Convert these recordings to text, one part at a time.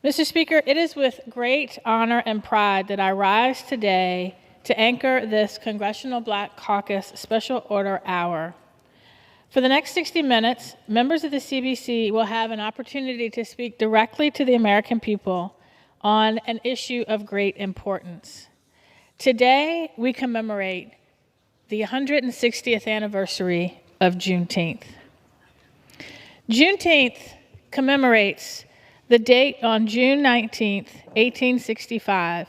Mr. Speaker, it is with great honor and pride that I rise today to anchor this Congressional Black Caucus Special Order Hour. For the next 60 minutes, members of the CBC will have an opportunity to speak directly to the American people on an issue of great importance. Today, we commemorate the 160th anniversary of Juneteenth. Juneteenth commemorates the date on June 19, 1865,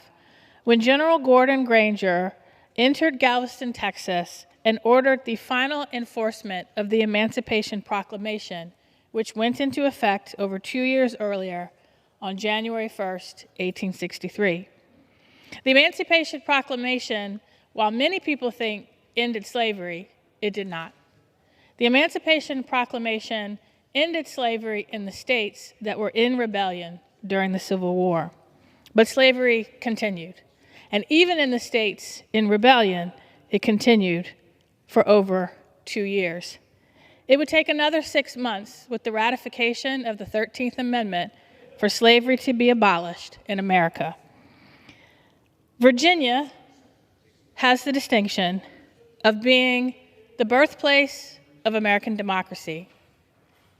when General Gordon Granger entered Galveston, Texas, and ordered the final enforcement of the Emancipation Proclamation, which went into effect over 2 years earlier on January 1, 1863. The Emancipation Proclamation, while many people think ended slavery, it did not. The Emancipation Proclamation ended slavery in the states that were in rebellion during the Civil War. But slavery continued. And even in the states in rebellion, it continued for over 2 years. It would take another 6 months with the ratification of the 13th Amendment for slavery to be abolished in America. Virginia has the distinction of being the birthplace of American democracy,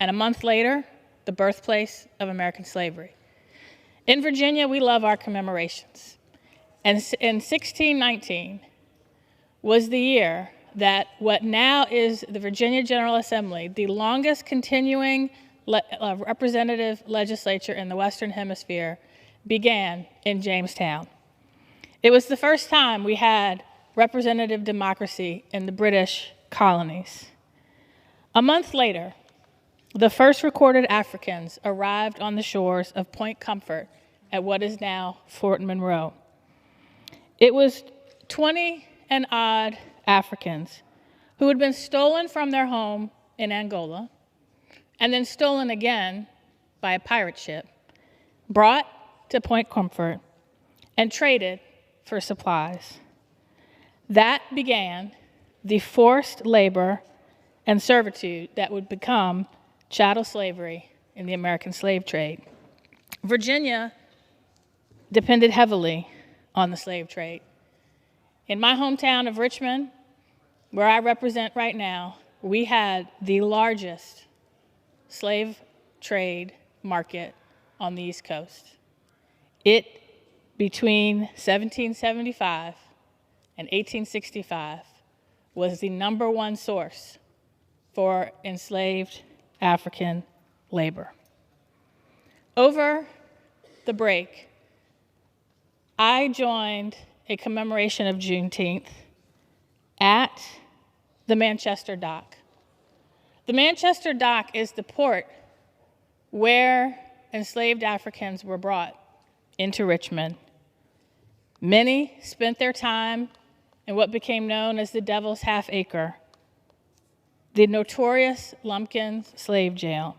and a month later, the birthplace of American slavery. In Virginia, we love our commemorations. And in 1619 was the year that what now is the Virginia General Assembly, the longest continuing representative legislature in the Western Hemisphere, began in Jamestown. It was the first time we had representative democracy in the British colonies. A month later, the first recorded Africans arrived on the shores of Point Comfort at what is now Fort Monroe. It was 20 and odd Africans who had been stolen from their home in Angola and then stolen again by a pirate ship, brought to Point Comfort, and traded for supplies. That began the forced labor and servitude that would become chattel slavery in the American slave trade. Virginia depended heavily on the slave trade. In my hometown of Richmond, where I represent right now, we had the largest slave trade market on the East Coast. It, between 1775 and 1865, was the #1 source for enslaved African labor. Over the break, I joined a commemoration of Juneteenth at the Manchester Dock. The Manchester Dock is the port where enslaved Africans were brought into Richmond. Many spent their time in what became known as the Devil's Half Acre, the notorious Lumpkins slave jail.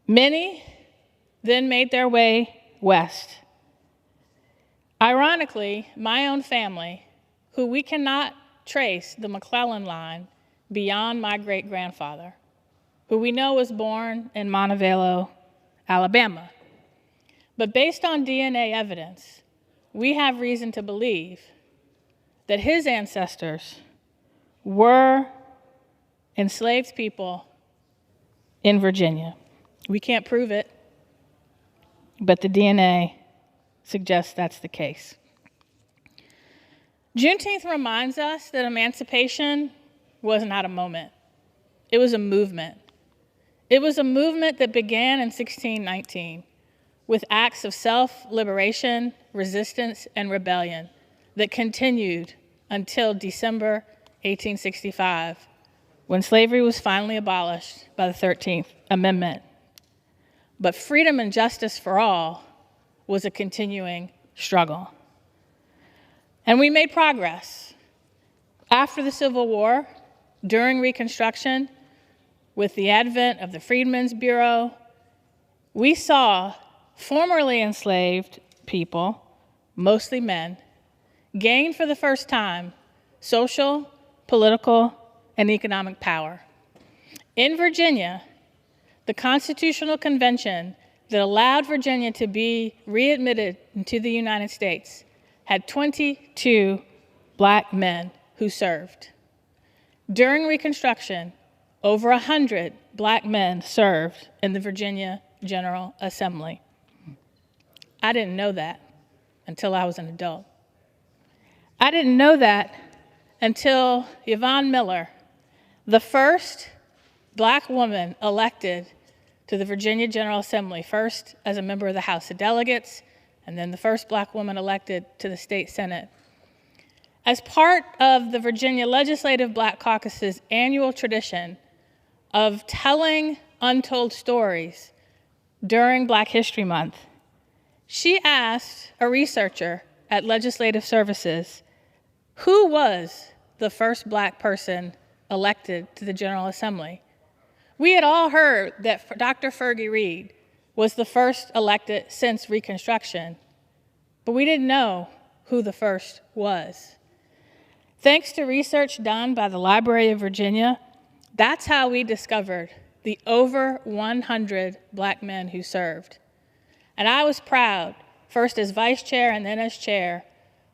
Many then made their way west. Ironically, my own family, who we cannot trace the McClellan line beyond my great-grandfather, who we know was born in Montevallo, Alabama. But based on DNA evidence, we have reason to believe that his ancestors were enslaved people in Virginia. We can't prove it, but the DNA suggests that's the case. Juneteenth reminds us that emancipation was not a moment. It was a movement. It was a movement that began in 1619 with acts of self-liberation, resistance, and rebellion that continued until December 1865, when slavery was finally abolished by the 13th Amendment. But freedom and justice for all was a continuing struggle. And we made progress. After the Civil War, during Reconstruction, with the advent of the Freedmen's Bureau, we saw formerly enslaved people, mostly men, gain for the first time social, political, and economic power. In Virginia, the Constitutional Convention that allowed Virginia to be readmitted into the United States had 22 black men who served. During Reconstruction, over 100 black men served in the Virginia General Assembly. I didn't know that until I was an adult. I didn't know that until Yvonne Miller, the first black woman elected to the Virginia General Assembly, first as a member of the House of Delegates, and then the first black woman elected to the state Senate. As part of the Virginia Legislative Black Caucus's annual tradition of telling untold stories during Black History Month, she asked a researcher at Legislative Services who was the first black person elected to the General Assembly. We had all heard that Dr. Fergie Reed was the first elected since Reconstruction, but we didn't know who the first was. Thanks to research done by the Library of Virginia, that's how we discovered the over 100 black men who served. And I was proud, first as vice chair and then as chair,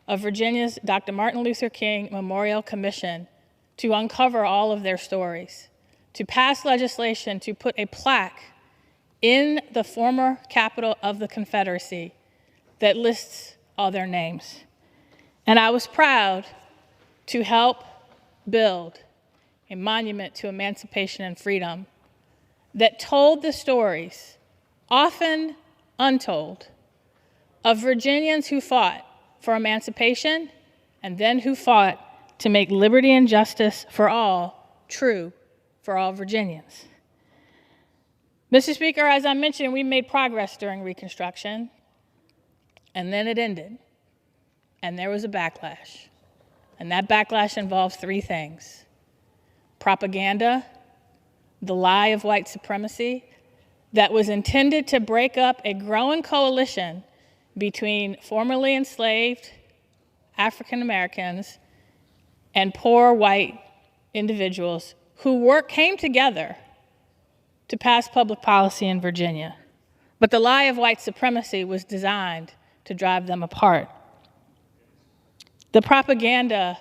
of Virginia's Dr. Martin Luther King Memorial Commission to uncover all of their stories, to pass legislation to put a plaque in the former capital of the Confederacy that lists all their names. And I was proud to help build a monument to emancipation and freedom that told the stories, often untold, of Virginians who fought for emancipation and then who fought to make liberty and justice for all true for all Virginians. Mr. Speaker, as I mentioned, we made progress during Reconstruction, and then it ended, and there was a backlash. And that backlash involves three things: propaganda, the lie of white supremacy that was intended to break up a growing coalition between formerly enslaved African Americans and poor white individuals who came together to pass public policy in Virginia. But the lie of white supremacy was designed to drive them apart. The propaganda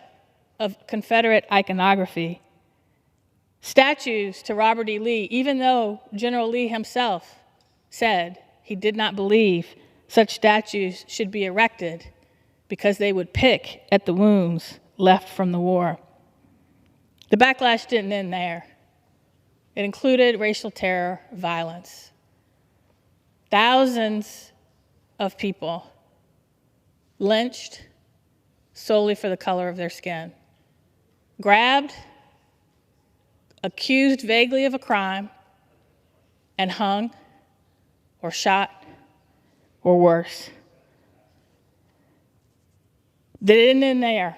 of Confederate iconography, statues to Robert E. Lee, even though General Lee himself said he did not believe such statues should be erected because they would pick at the wounds left from the war. The backlash didn't end there. It included racial terror, violence. Thousands of people lynched solely for the color of their skin, grabbed, accused vaguely of a crime, and hung or shot or worse. They didn't end there.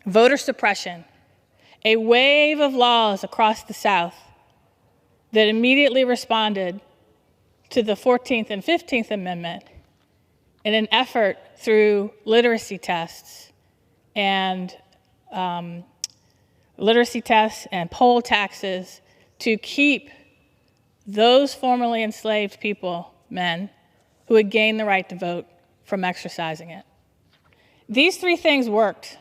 Voter suppression, a wave of laws across the South that immediately responded to the 14th and 15th Amendment in an effort through literacy tests and poll taxes to keep those formerly enslaved people, men, who had gained the right to vote from exercising it. These three things worked.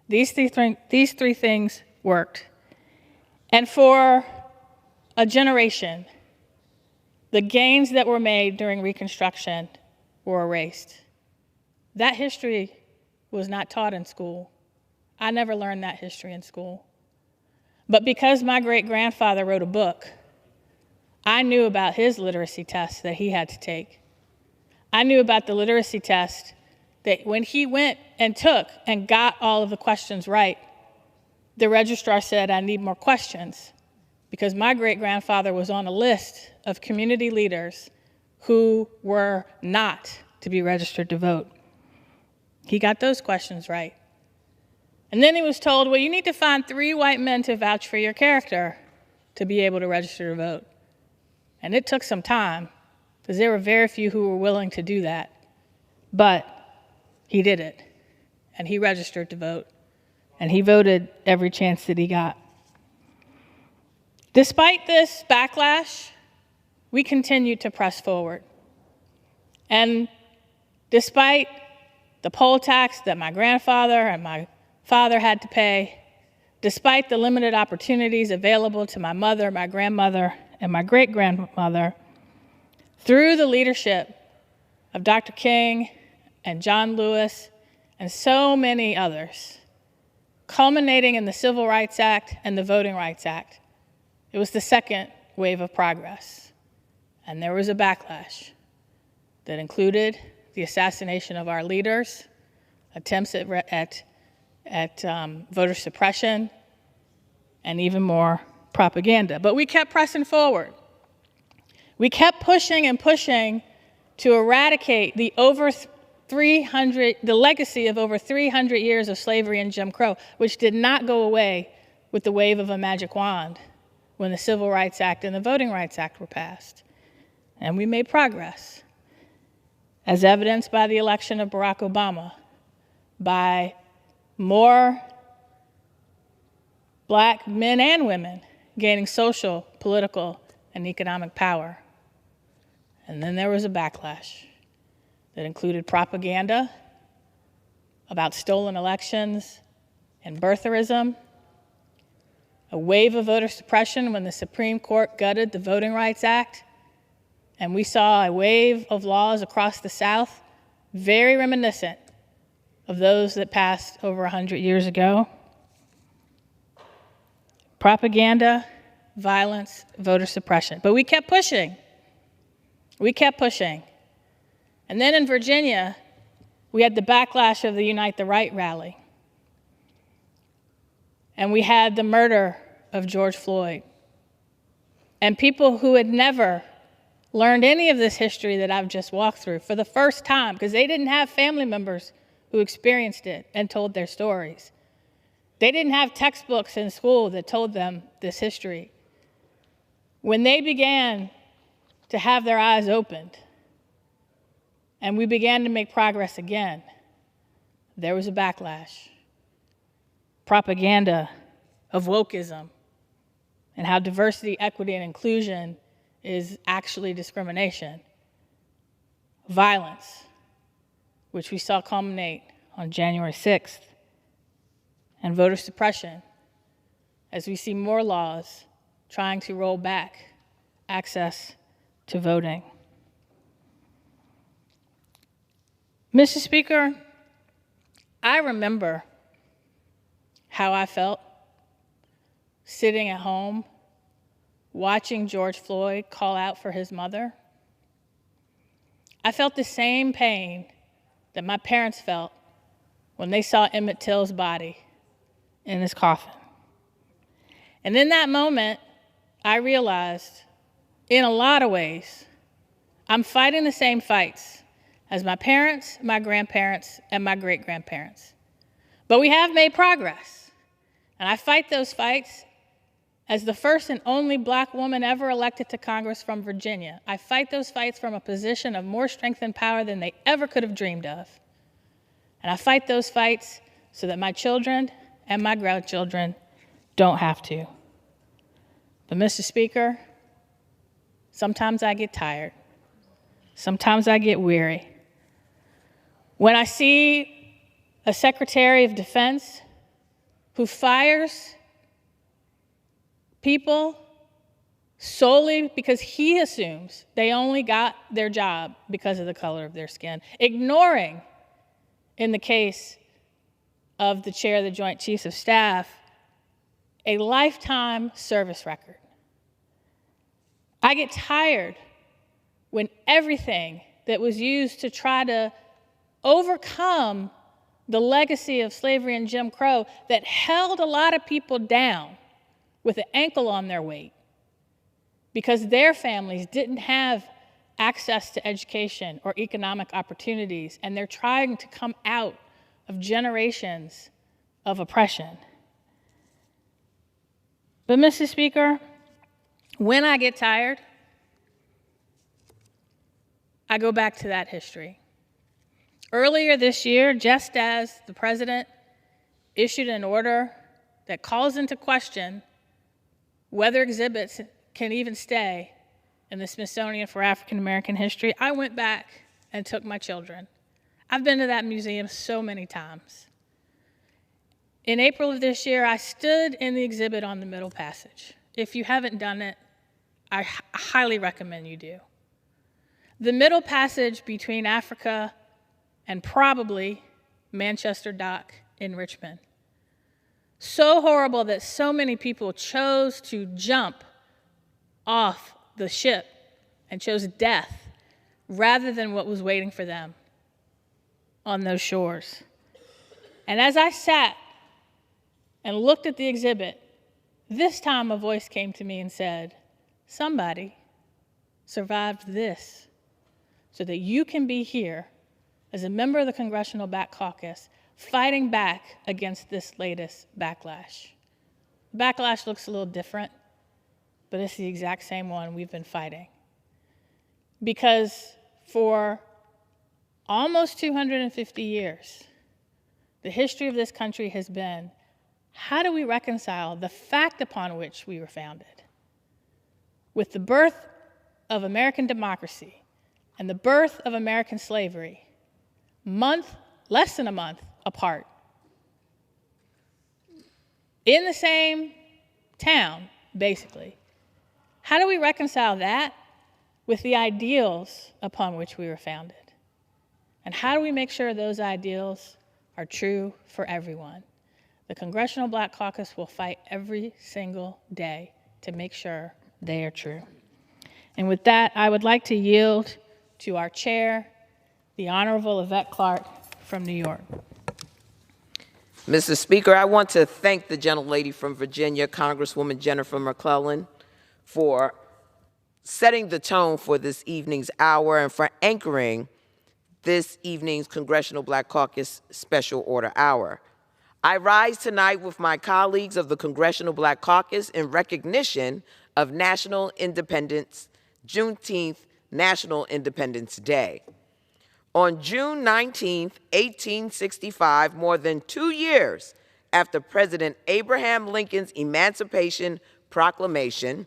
These three things worked. And for a generation, the gains that were made during Reconstruction were erased. That history was not taught in school. I never learned that history in school. But because my great-grandfather wrote a book, I knew about his literacy test that he had to take. I knew about the literacy test that when he went and took and got all of the questions right, the registrar said, "I need more questions," because my great-grandfather was on a list of community leaders who were not to be registered to vote. He got those questions right. And then he was told, well, you need to find 3 white men to vouch for your character to be able to register to vote. And it took some time, because there were very few who were willing to do that. But he did it, and he registered to vote, and he voted every chance that he got. Despite this backlash, we continued to press forward. And despite the poll tax that my grandfather and my father had to pay, despite the limited opportunities available to my mother, my grandmother, and my great-grandmother, through the leadership of Dr. King and John Lewis and so many others, culminating in the Civil Rights Act and the Voting Rights Act, it was the second wave of progress. And there was a backlash that included the assassination of our leaders, attempts at voter suppression, and even more propaganda. But we kept pressing forward. We kept pushing and pushing to eradicate the legacy of over 300 years of slavery and Jim Crow, which did not go away with the wave of a magic wand when the Civil Rights Act and the Voting Rights Act were passed. And we made progress, as evidenced by the election of Barack Obama, by more Black men and women gaining social, political, and economic power. And then there was a backlash that included propaganda about stolen elections and birtherism, a wave of voter suppression when the Supreme Court gutted the Voting Rights Act, and we saw a wave of laws across the South very reminiscent of those that passed over 100 years ago. Propaganda, violence, voter suppression. But we kept pushing. We kept pushing. And then in Virginia, we had the backlash of the Unite the Right rally. And we had the murder of George Floyd. And people who had never learned any of this history that I've just walked through for the first time, because they didn't have family members who experienced it and told their stories. They didn't have textbooks in school that told them this history. When they began to have their eyes opened and we began to make progress again, there was a backlash. Propaganda of wokeism and how diversity, equity, and inclusion is actually discrimination. Violence, which we saw culminate on January 6th, and voter suppression, as we see more laws trying to roll back access to voting. Mr. Speaker, I remember how I felt sitting at home watching George Floyd call out for his mother. I felt the same pain that my parents felt when they saw Emmett Till's body in his coffin. And in that moment, I realized, in a lot of ways, I'm fighting the same fights as my parents, my grandparents, and my great-grandparents. But we have made progress. And I fight those fights as the first and only Black woman ever elected to Congress from Virginia. I fight those fights from a position of more strength and power than they ever could have dreamed of. And I fight those fights so that my children and my grandchildren don't have to. But Mr. Speaker, sometimes I get tired. Sometimes I get weary. When I see a Secretary of Defense who fires people solely because he assumes they only got their job because of the color of their skin, ignoring, in the case of the chair of the Joint Chiefs of Staff, a lifetime service record. I get tired when everything that was used to try to overcome the legacy of slavery and Jim Crow that held a lot of people down with an ankle on their weight because their families didn't have access to education or economic opportunities, and they're trying to come out of generations of oppression. But Mr. Speaker, when I get tired, I go back to that history. Earlier this year, just as the president issued an order that calls into question whether exhibits can even stay in the Smithsonian for African American History, I went back and took my children. I've been to that museum so many times. In April of this year, I stood in the exhibit on the Middle Passage. If you haven't done it, I highly recommend you do. The Middle Passage between Africa and probably Manchester Dock in Richmond. So horrible that so many people chose to jump off the ship and chose death rather than what was waiting for them on those shores. And as I sat and looked at the exhibit, this time a voice came to me and said, somebody survived this so that you can be here as a member of the Congressional Black Caucus fighting back against this latest backlash. Backlash looks a little different, but it's the exact same one we've been fighting. Because for almost 250 years, the history of this country has been, how do we reconcile the fact upon which we were founded with the birth of American democracy and the birth of American slavery, less than a month apart, in the same town, basically? How do we reconcile that with the ideals upon which we were founded? And how do we make sure those ideals are true for everyone? The Congressional Black Caucus will fight every single day to make sure they are true. And with that, I would like to yield to our chair, the Honorable Yvette Clarke from New York. Mr. Speaker, I want to thank the gentlelady from Virginia, Congresswoman Jennifer McClellan, for setting the tone for this evening's hour and for anchoring this evening's Congressional Black Caucus Special Order Hour. I rise tonight with my colleagues of the Congressional Black Caucus in recognition of National Independence, Juneteenth, National Independence Day. On June 19, 1865, more than 2 years after President Abraham Lincoln's Emancipation Proclamation,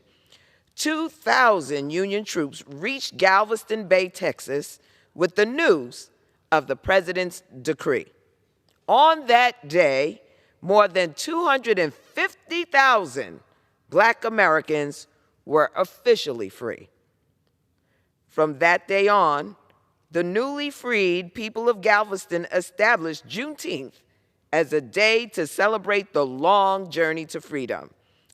2,000 Union troops reached Galveston Bay, Texas, with the news of the president's decree. On that day, more than 250,000 Black Americans were officially free. From that day on, the newly freed people of Galveston established Juneteenth as a day to celebrate the long journey to freedom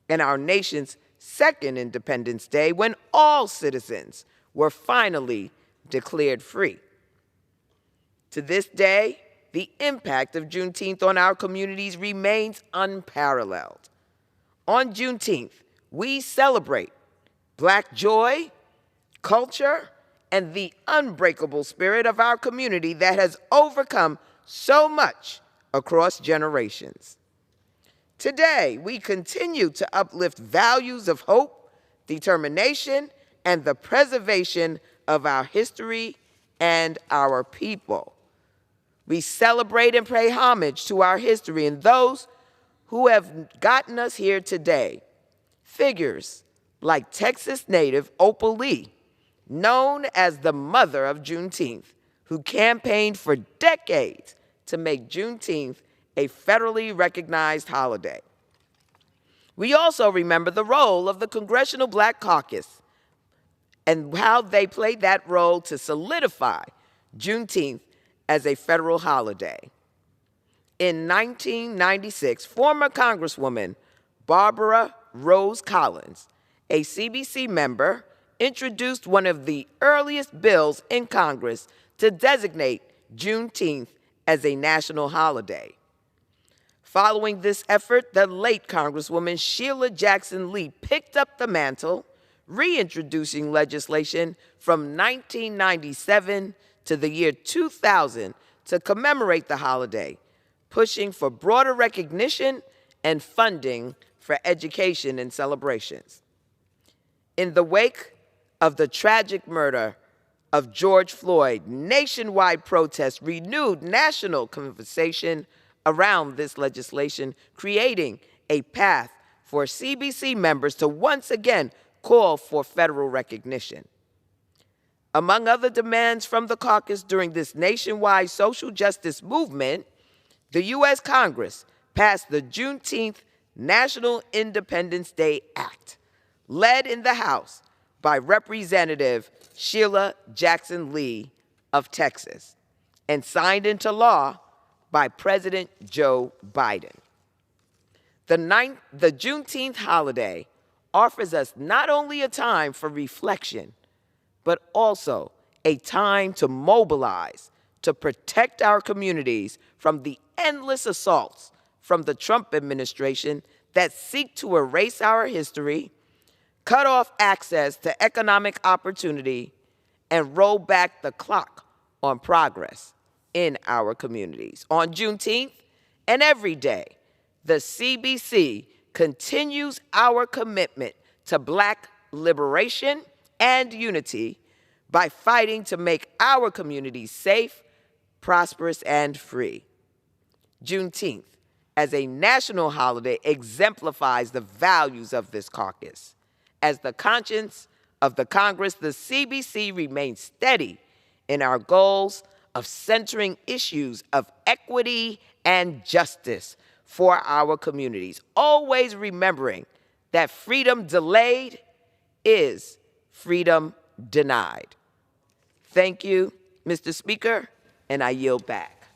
and our nation's second Independence Day, when all citizens were finally declared free. To this day, the impact of Juneteenth on our communities remains unparalleled. On Juneteenth, we celebrate Black joy, culture, and the unbreakable spirit of our community that has overcome so much across generations. Today, we continue to uplift values of hope, determination, and the preservation of our history and our people. We celebrate and pay homage to our history and those who have gotten us here today. Figures like Texas native Opal Lee, known as the mother of Juneteenth, who campaigned for decades to make Juneteenth a federally recognized holiday. We also remember the role of the Congressional Black Caucus and how they played that role to solidify Juneteenth as a federal holiday. In 1996, former Congresswoman Barbara Rose Collins, a CBC member, introduced one of the earliest bills in Congress to designate Juneteenth as a national holiday. Following this effort, the late Congresswoman Sheila Jackson Lee picked up the mantle, reintroducing legislation from 1997 to the year 2000 to commemorate the holiday, pushing for broader recognition and funding for education and celebrations. In the wake of the tragic murder of George Floyd, nationwide protests renewed national conversation around this legislation, creating a path for CBC members to once again call for federal recognition. Among other demands from the caucus during this nationwide social justice movement, the U.S. Congress passed the Juneteenth National Independence Day Act, led in the House by Representative Sheila Jackson Lee of Texas, and signed into law by President Joe Biden. The Juneteenth holiday offers us not only a time for reflection, but also a time to mobilize to protect our communities from the endless assaults from the Trump administration that seek to erase our history, cut off access to economic opportunity, and roll back the clock on progress in our communities. On Juneteenth and every day, the CBC continues our commitment to Black liberation and unity by fighting to make our communities safe, prosperous, and free. Juneteenth, as a national holiday, exemplifies the values of this caucus. As the conscience of the Congress, the CBC remains steady in our goals of centering issues of equity and justice for our communities, always remembering that freedom delayed is freedom denied. Thank you, Mr. Speaker, and I yield back.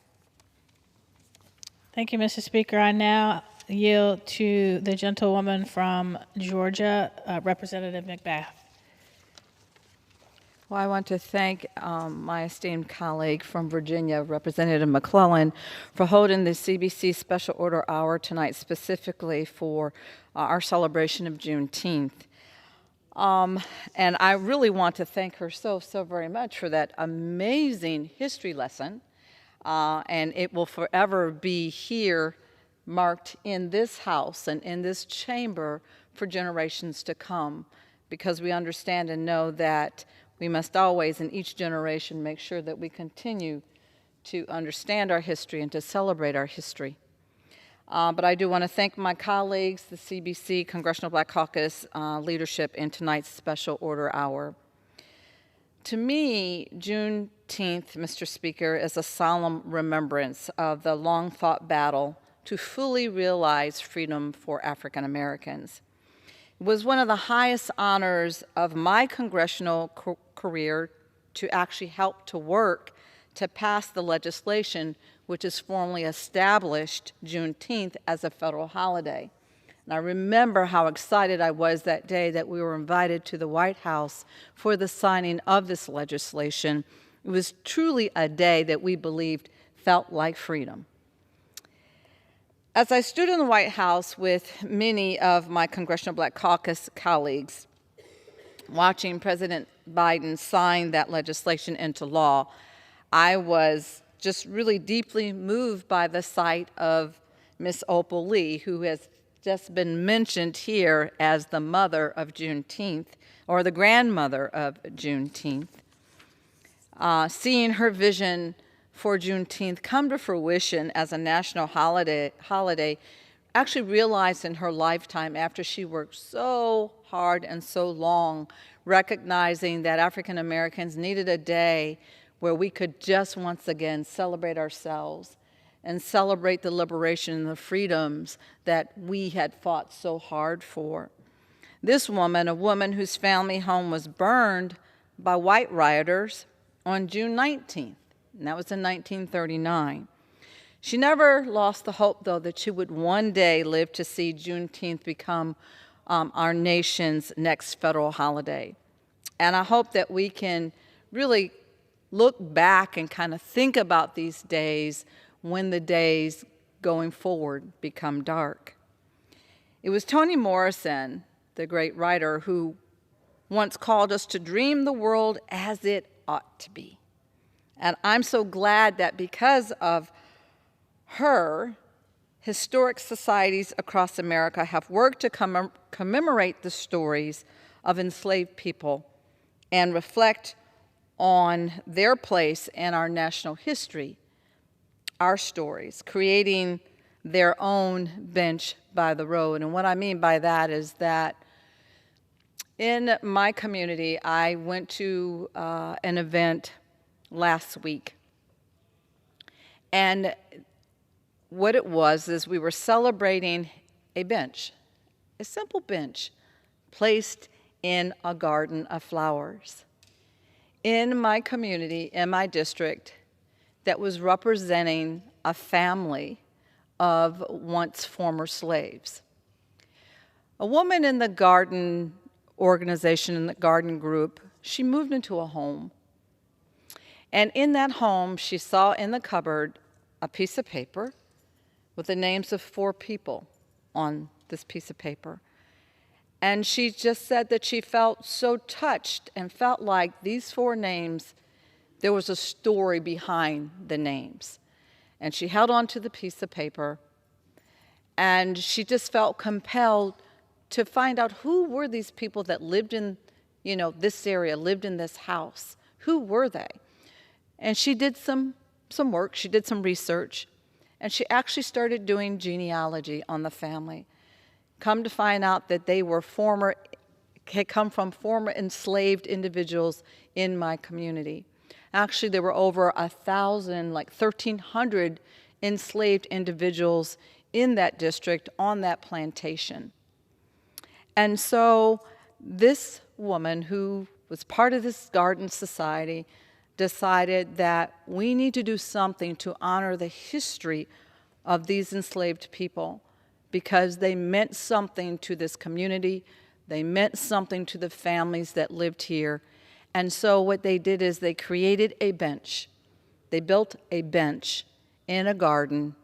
Thank you, Mr. Speaker. I now yield to the gentlewoman from Georgia, Representative McBath. Well, I want to thank my esteemed colleague from Virginia, Representative McClellan, for holding the CBC Special Order Hour tonight specifically for our celebration of Juneteenth. And I really want to thank her so very much for that amazing history lesson. And it will forever be here, marked in this house and in this chamber for generations to come, because we understand and know that we must always, in each generation, make sure that we continue to understand our history and to celebrate our history. But I do want to thank my colleagues, the CBC, Congressional Black Caucus leadership in tonight's Special Order Hour. To me, Juneteenth, Mr. Speaker, is a solemn remembrance of the long-fought battle to fully realize freedom for African Americans. It was one of the highest honors of my congressional career to actually help to work to pass the legislation which has formally established Juneteenth as a federal holiday. And I remember how excited I was that day that we were invited to the White House for the signing of this legislation. It was truly a day that we believed felt like freedom. As I stood in the White House with many of my Congressional Black Caucus colleagues, watching President Biden sign that legislation into law, I was just really deeply moved by the sight of Miss Opal Lee, who has just been mentioned here as the mother of Juneteenth, or the grandmother of Juneteenth. Seeing her vision for Juneteenth come to fruition as a national holiday actually realized in her lifetime, after she worked so hard and so long, recognizing that African Americans needed a day where we could just once again celebrate ourselves and celebrate the liberation and the freedoms that we had fought so hard for. This woman, a woman whose family home was burned by white rioters on June 19th, and that was in 1939. She never lost the hope, though, that she would one day live to see Juneteenth become our nation's next federal holiday. And I hope that we can really look back and kind of think about these days when the days going forward become dark. It was Toni Morrison, the great writer, who once called us to dream the world as it ought to be. And I'm so glad that because of her, historic societies across America have worked to commemorate the stories of enslaved people and reflect on their place in our national history, our stories, creating their own bench by the road. And what I mean by that is that In my community, I went to an event last week. And what it was is we were celebrating a bench, a simple bench, placed in a garden of flowers. In my community, in my district, that was representing a family of once former slaves. A woman in the garden organization, in the garden group, she moved into a home. And in that home, she saw in the cupboard a piece of paper with the names of 4 people on this piece of paper. And she just said that she felt so touched and felt like these 4 names, there was a story behind the names. And she held on to the piece of paper, and she just felt compelled to find out who were these people that lived in, this area, lived in this house. Who were they? And she did some work, she did some research, and she actually started doing genealogy on the family. Come to find out that they were had come from former enslaved individuals in my community. Actually, there were over 1,000, like 1,300 enslaved individuals in that district on that plantation. And so this woman, who was part of this garden society, decided that we need to do something to honor the history of these enslaved people, because they meant something to this community, they meant something to the families that lived here. And so what they did is they created a bench. They built a bench in a garden,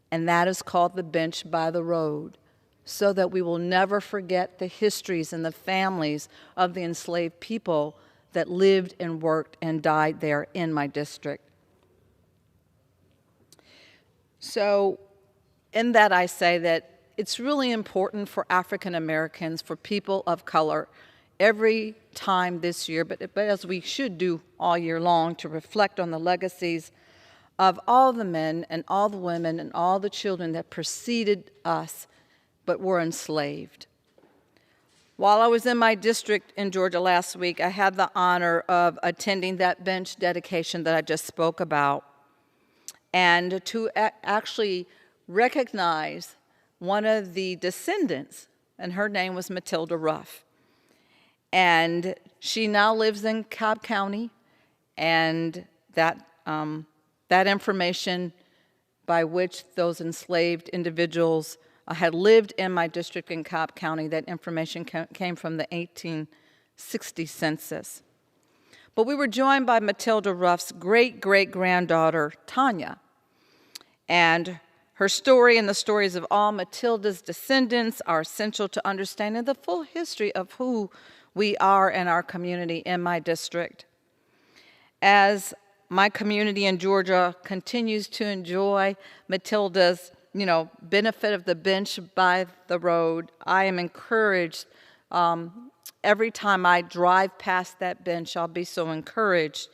and that is called the bench by the road, so that we will never forget the histories and the families of the enslaved people that lived and worked and died there in my district. So in that, I say that it's really important for African Americans, for people of color, every time this year, but as we should do all year long, to reflect on the legacies of all the men and all the women and all the children that preceded us but were enslaved. While I was in my district in Georgia last week, I had the honor of attending that bench dedication that I just spoke about, and to actually recognize one of the descendants, and her name was Matilda Ruff. And she now lives in Cobb County, and that information by which those enslaved individuals had lived in my district in Cobb County, that information came from the 1860 census. But we were joined by Matilda Ruff's great-great-granddaughter, Tanya. And her story and the stories of all Matilda's descendants are essential to understanding the full history of who we are in our community in my district. As my community in Georgia continues to enjoy Matilda's benefit of the bench by the road, I am encouraged. Every time I drive past that bench, I'll be so encouraged,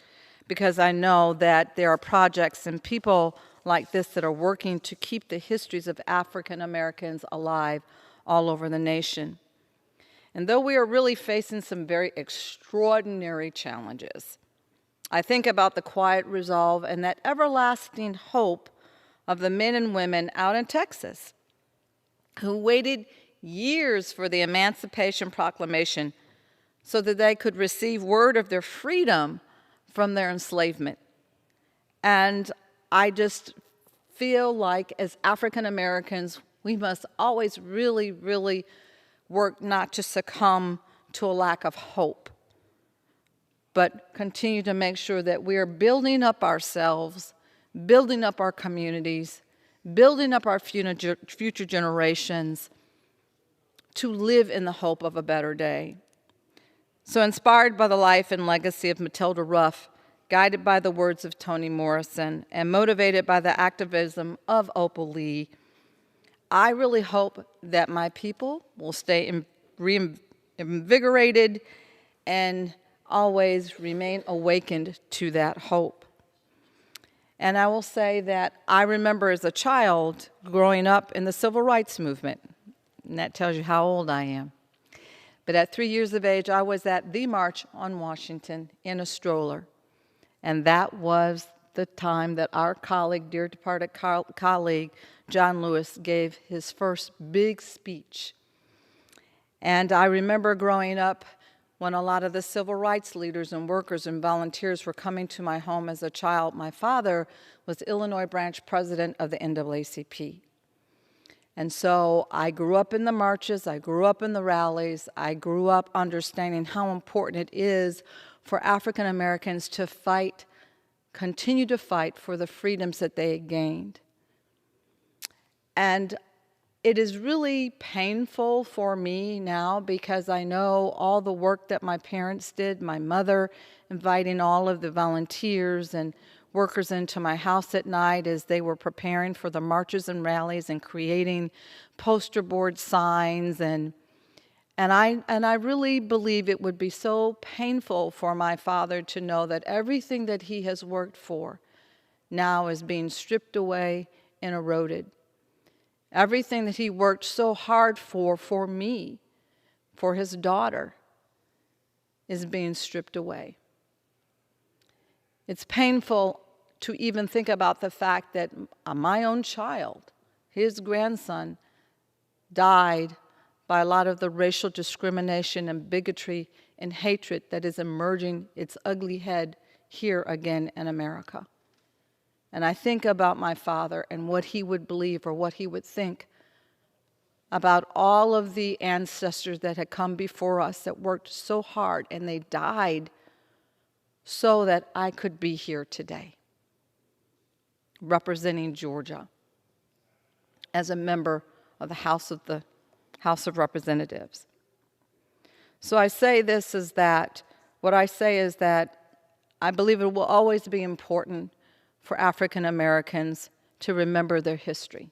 because I know that there are projects and people like this that are working to keep the histories of African Americans alive all over the nation. And though we are really facing some very extraordinary challenges, I think about the quiet resolve and that everlasting hope of the men and women out in Texas who waited years for the Emancipation Proclamation so that they could receive word of their freedom from their enslavement. And I just feel like as African Americans, we must always really, really work not to succumb to a lack of hope, but continue to make sure that we are building up ourselves, building up our communities, building up our future generations to live in the hope of a better day. So inspired by the life and legacy of Matilda Ruff, guided by the words of Toni Morrison, and motivated by the activism of Opal Lee, I really hope that my people will stay reinvigorated and always remain awakened to that hope. And I will say that I remember as a child growing up in the civil rights movement, and that tells you how old I am. But at 3 years of age, I was at the March on Washington in a stroller. And that was the time that our colleague, dear departed colleague, John Lewis, gave his first big speech. And I remember growing up when a lot of the civil rights leaders and workers and volunteers were coming to my home as a child. My father was Illinois branch president of the NAACP. And so I grew up in the marches, I grew up in the rallies, I grew up understanding how important it is for African Americans to fight, continue to fight for the freedoms that they had gained. And it is really painful for me now because I know all the work that my parents did, my mother inviting all of the volunteers and workers into my house at night as they were preparing for the marches and rallies and creating poster board signs. And I really believe it would be so painful for my father to know that everything that he has worked for now is being stripped away and eroded. Everything that he worked so hard for me, for his daughter, is being stripped away. It's painful to even think about the fact that my own child, his grandson, died by a lot of the racial discrimination and bigotry and hatred that is emerging its ugly head here again in America. And I think about my father and what he would believe or what he would think about all of the ancestors that had come before us that worked so hard and they died so that I could be here today, representing Georgia as a member of the House of Representatives. So I say this is that, what I say is that I believe it will always be important for African Americans to remember their history.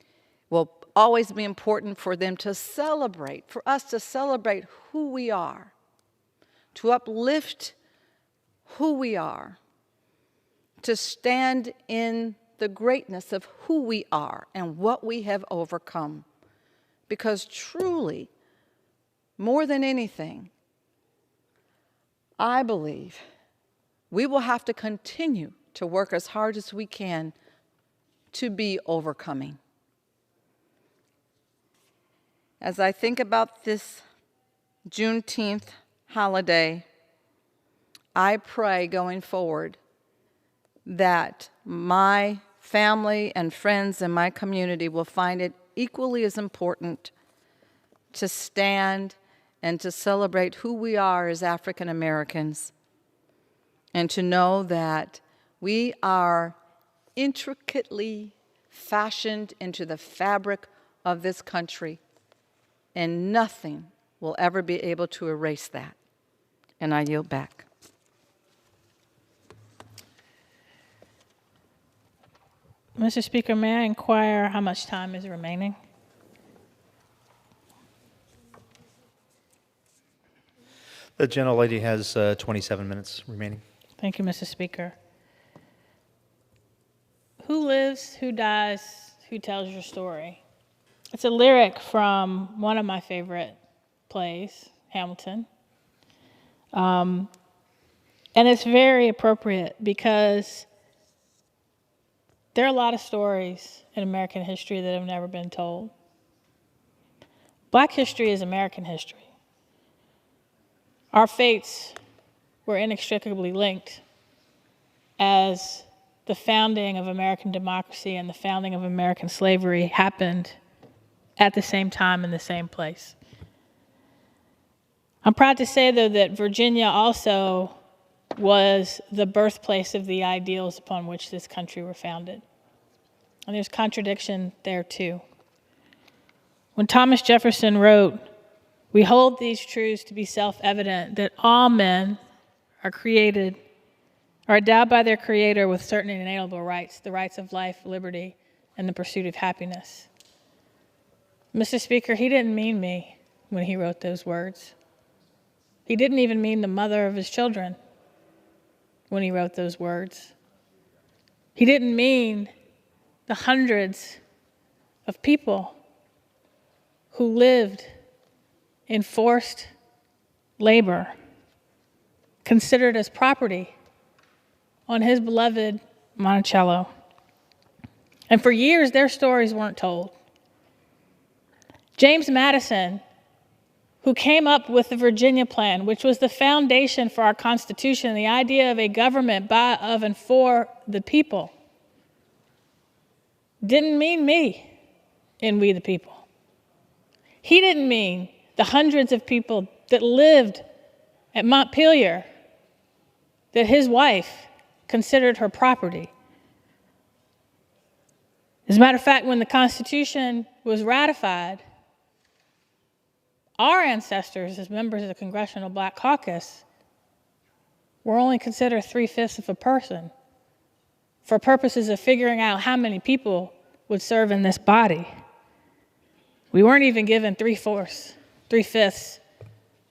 It will always be important for them to celebrate, for us to celebrate who we are, to uplift who we are, to stand in the greatness of who we are and what we have overcome. Because truly, more than anything, I believe we will have to continue to work as hard as we can to be overcoming. As I think about this Juneteenth holiday, I pray going forward that my family and friends in my community will find it equally as important to stand and to celebrate who we are as African Americans, and to know that we are intricately fashioned into the fabric of this country, and nothing will ever be able to erase that. And I yield back. Mr. Speaker, may I inquire how much time is remaining? The gentlelady has 27 minutes remaining. Thank you, Mr. Speaker. Who lives, who dies, who tells your story? It's a lyric from one of my favorite plays, Hamilton. And it's very appropriate because there are a lot of stories in American history that have never been told. Black history is American history. Our fates were inextricably linked as the founding of American democracy and the founding of American slavery happened at the same time in the same place. I'm proud to say, though, that Virginia also was the birthplace of the ideals upon which this country were founded. And there's contradiction there, too. When Thomas Jefferson wrote, "We hold these truths to be self-evident, that all men are created, are endowed by their Creator with certain inalienable rights, the rights of life, liberty, and the pursuit of happiness." Mr. Speaker, he didn't mean me when he wrote those words. He didn't even mean the mother of his children when he wrote those words. He didn't mean the hundreds of people who lived enforced labor, considered as property on his beloved Monticello. And for years, their stories weren't told. James Madison, who came up with the Virginia Plan, which was the foundation for our Constitution, the idea of a government by, of, and for the people, didn't mean me in We the People. He didn't mean the hundreds of people that lived at Montpelier that his wife considered her property. As a matter of fact, when the Constitution was ratified, our ancestors, as members of the Congressional Black Caucus, were only considered 3/5 of a person for purposes of figuring out how many people would serve in this body. We weren't even given 3/5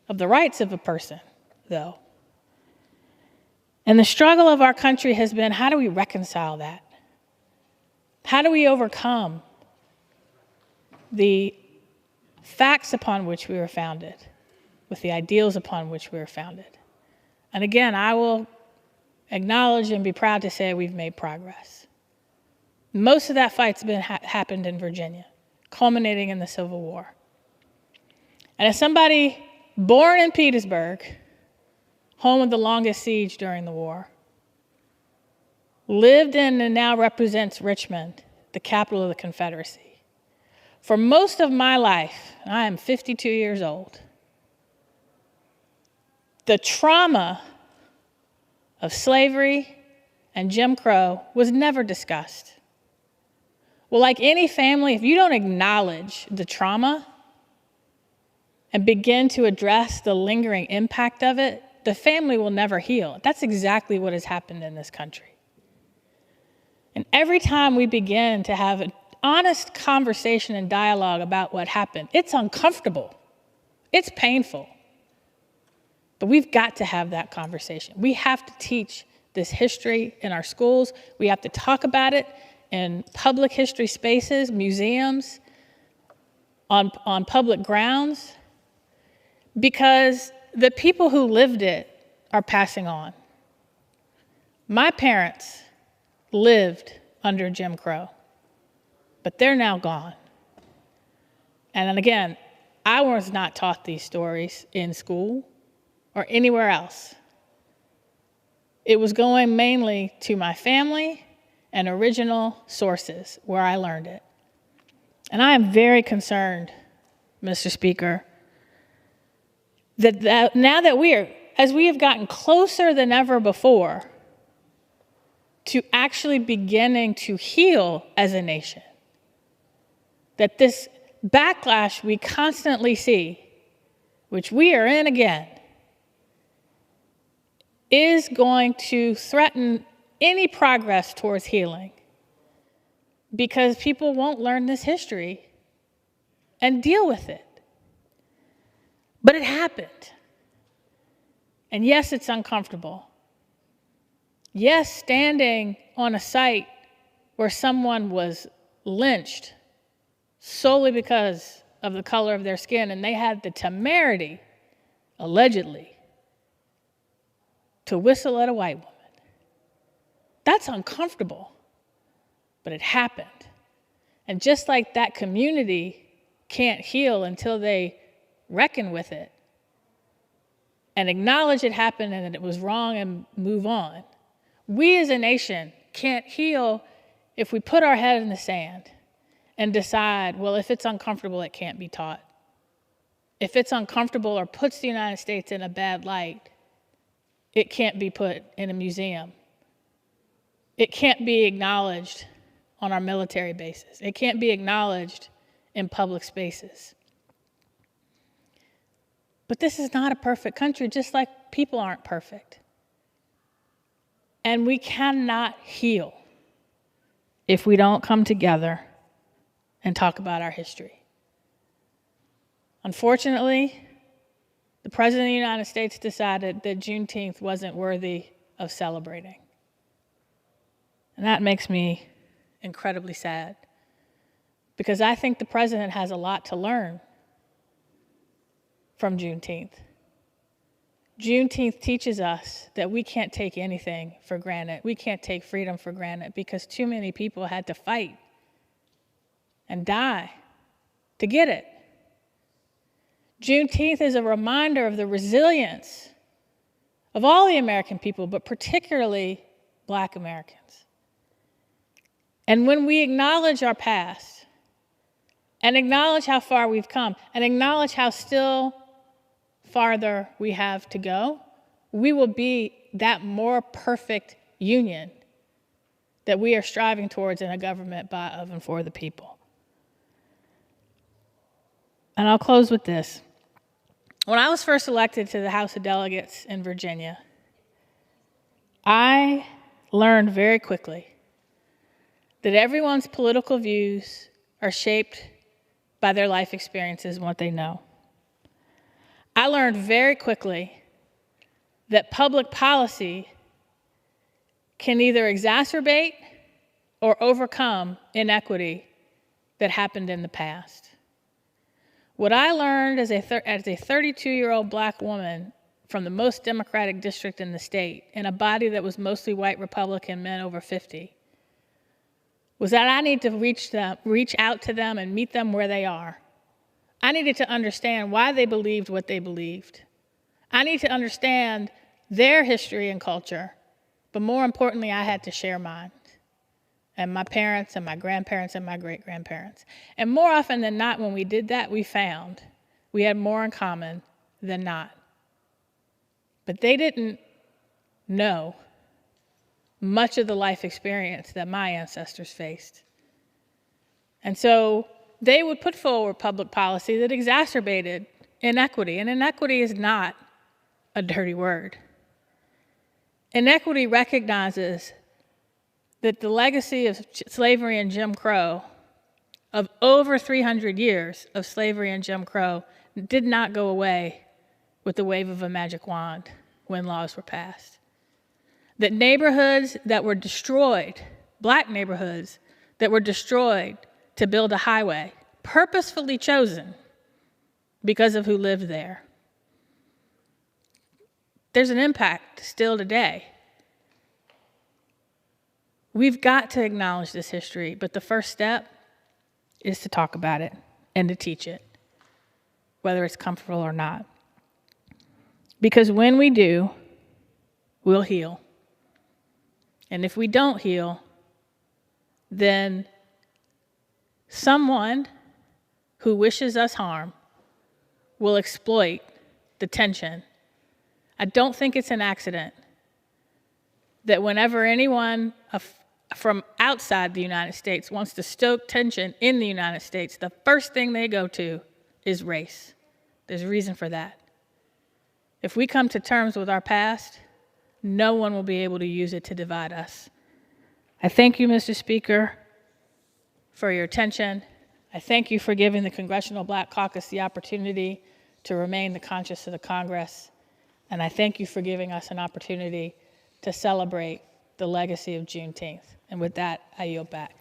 of the rights of a person, though. And the struggle of our country has been, how do we reconcile that? How do we overcome the facts upon which we were founded with the ideals upon which we were founded? And again, I will acknowledge and be proud to say we've made progress. Most of that fight's been happened in Virginia, culminating in the Civil War. And as somebody born in Petersburg, home of the longest siege during the war, lived in and now represents Richmond, the capital of the Confederacy. For most of my life, I am 52 years old, the trauma of slavery and Jim Crow was never discussed. Well, like any family, if you don't acknowledge the trauma and begin to address the lingering impact of it, the family will never heal. That's exactly what has happened in this country. And every time we begin to have an honest conversation and dialogue about what happened, it's uncomfortable. It's painful. But we've got to have that conversation. We have to teach this history in our schools. We have to talk about it in public history spaces, museums, on public grounds, because the people who lived it are passing on. My parents lived under Jim Crow, but they're now gone. And then again, I was not taught these stories in school or anywhere else. It was going mainly to my family and original sources where I learned it. And I am very concerned, Mr. Speaker, that now that as we have gotten closer than ever before to actually beginning to heal as a nation, that this backlash we constantly see, which we are in again, is going to threaten any progress towards healing, because people won't learn this history and deal with it. But it happened. And yes, it's uncomfortable. Yes, standing on a site where someone was lynched solely because of the color of their skin, and they had the temerity, allegedly, to whistle at a white woman. That's uncomfortable, but it happened. And just like that community can't heal until they reckon with it and acknowledge it happened and that it was wrong and move on, we as a nation can't heal if we put our head in the sand and decide, well, if it's uncomfortable, it can't be taught. If it's uncomfortable or puts the United States in a bad light, it can't be put in a museum. It can't be acknowledged on our military bases. It can't be acknowledged in public spaces. But this is not a perfect country, just like people aren't perfect. And we cannot heal if we don't come together and talk about our history. Unfortunately, the President of the United States decided that Juneteenth wasn't worthy of celebrating. And that makes me incredibly sad, because I think the President has a lot to learn from Juneteenth. Juneteenth teaches us that we can't take anything for granted. We can't take freedom for granted because too many people had to fight and die to get it. Juneteenth is a reminder of the resilience of all the American people, but particularly Black Americans. And when we acknowledge our past and acknowledge how far we've come and acknowledge how still farther we have to go, we will be that more perfect union that we are striving towards in a government by, of, and for the people. And I'll close with this. When I was first elected to the House of Delegates in Virginia, I learned very quickly that everyone's political views are shaped by their life experiences and what they know. I learned very quickly that public policy can either exacerbate or overcome inequity that happened in the past. What I learned as a 32-year-old Black woman from the most Democratic district in the state, in a body that was mostly white Republican men over 50, was that I need to reach out to them and meet them where they are. I needed to understand why they believed what they believed. I need to understand their history and culture, but more importantly, I had to share mine, and my parents and my grandparents and my great-grandparents. And more often than not, when we did that, we found we had more in common than not. But they didn't know much of the life experience that my ancestors faced. And so they would put forward public policy that exacerbated inequity, and inequity is not a dirty word. Inequity recognizes that the legacy of slavery and Jim Crow, of over 300 years of slavery and Jim Crow, did not go away with the wave of a magic wand when laws were passed. That neighborhoods that were destroyed, Black neighborhoods that were destroyed to build a highway, purposefully chosen because of who lived there. There's an impact still today. We've got to acknowledge this history, but the first step is to talk about it and to teach it, whether it's comfortable or not. Because when we do, we'll heal. And if we don't heal, then someone who wishes us harm will exploit the tension. I don't think it's an accident that whenever anyone from outside the United States wants to stoke tension in the United States, the first thing they go to is race. There's a reason for that. If we come to terms with our past, no one will be able to use it to divide us. I thank you, Mr. Speaker, for your attention. I thank you for giving the Congressional Black Caucus the opportunity to remain the conscience of the Congress. And I thank you for giving us an opportunity to celebrate the legacy of Juneteenth. And with that, I yield back.